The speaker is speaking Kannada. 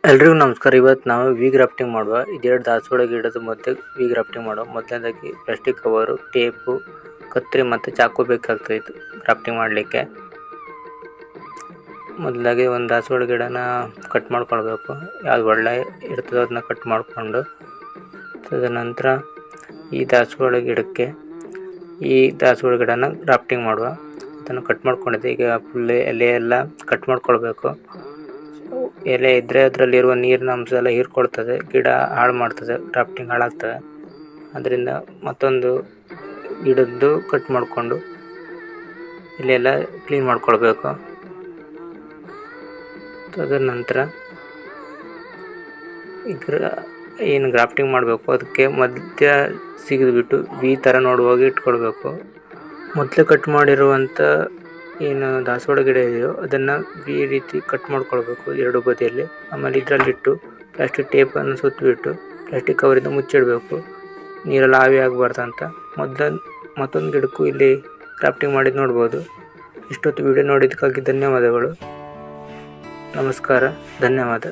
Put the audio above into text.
ಎಲ್ರಿಗೂ ನಮಸ್ಕಾರ. ಇವತ್ತು ನಾವು ವಿ ಗ್ರಾಫ್ಟಿಂಗ್ ಮಾಡುವ. ಇದೆರಡು ದಾಸವಾಳ ಗಿಡದ ಮಧ್ಯೆ ವಿ ಗ್ರಾಫ್ಟಿಂಗ್ ಮಾಡುವ. ಮೊದಲನೇದಾಗಿ ಪ್ಲಾಸ್ಟಿಕ್ ಕವರು, ಟೇಪು, ಕತ್ತರಿ ಮತ್ತು ಚಾಕು ಬೇಕಾಗ್ತಾಯಿತ್ತು ಗ್ರಾಫ್ಟಿಂಗ್ ಮಾಡಲಿಕ್ಕೆ. ಮೊದಲಾಗಿ ಒಂದು ದಾಸವಾಳ ಗಿಡನ ಕಟ್ ಮಾಡ್ಕೊಳ್ಬೇಕು. ಯಾವ್ದು ಒಳ್ಳೆ ಇರ್ತದೆ ಅದನ್ನ ಕಟ್ ಮಾಡಿಕೊಂಡು, ತದನಂತರ ಈ ದಾಸವಾಳ ಗಿಡನ ಗ್ರಾಫ್ಟಿಂಗ್ ಮಾಡುವ. ಅದನ್ನು ಕಟ್ ಮಾಡ್ಕೊಂಡಿದ್ದೆ. ಈಗ ಫುಲ್ ಎಲೆ ಎಲ್ಲ ಕಟ್ ಮಾಡ್ಕೊಳ್ಬೇಕು. ಎಲೆ ಇದ್ದರೆ ಅದರಲ್ಲಿರುವ ನೀರಿನ ಅಂಶ ಎಲ್ಲ ಹೀರ್ಕೊಳ್ತದೆ, ಗಿಡ ಹಾಳು ಮಾಡ್ತದೆ, ಗ್ರಾಫ್ಟಿಂಗ್ ಹಾಳಾಗ್ತದೆ. ಅದರಿಂದ ಮತ್ತೊಂದು ಗಿಡದ್ದು ಕಟ್ ಮಾಡಿಕೊಂಡು ಇಲ್ಲೆಲ್ಲ ಕ್ಲೀನ್ ಮಾಡ್ಕೊಳ್ಬೇಕು. ತದನಂತರ ಏನು ಗ್ರಾಫ್ಟಿಂಗ್ ಮಾಡಬೇಕು ಅದಕ್ಕೆ ಮಧ್ಯ ಸಿಗಿದ್ಬಿಟ್ಟು ವಿ ಥರ ನೋಡುವಾಗ ಇಟ್ಕೊಳ್ಬೇಕು. ಮೊದಲೇ ಕಟ್ ಮಾಡಿರುವಂಥ ಏನು ದಾಸವಾಳ ಗಿಡ ಇದೆಯೋ ಅದನ್ನು ವಿ ರೀತಿ ಕಟ್ ಮಾಡ್ಕೊಳ್ಬೇಕು ಎರಡು ಬದಿಯಲ್ಲಿ. ಆಮೇಲೆ ಇದರಲ್ಲಿಟ್ಟು ಪ್ಲಾಸ್ಟಿಕ್ ಟೇಪನ್ನು ಸುತ್ತಿಬಿಟ್ಟು ಪ್ಲಾಸ್ಟಿಕ್ ಕವರಿಂದ ಮುಚ್ಚಿಡಬೇಕು, ನೀರೆಲ್ಲ ಆವಿ ಆಗಬಾರ್ದು ಅಂತ. ಮತ್ತೊಂದು ಗಿಡಕ್ಕೂ ಇಲ್ಲಿ ಗ್ರಾಫ್ಟಿಂಗ್ ಮಾಡಿದ್ದು ನೋಡ್ಬೋದು. ಇಷ್ಟೊತ್ತು ವಿಡಿಯೋ ನೋಡಿದ್ದಕ್ಕಾಗಿ ಧನ್ಯವಾದಗಳು. ನಮಸ್ಕಾರ, ಧನ್ಯವಾದ.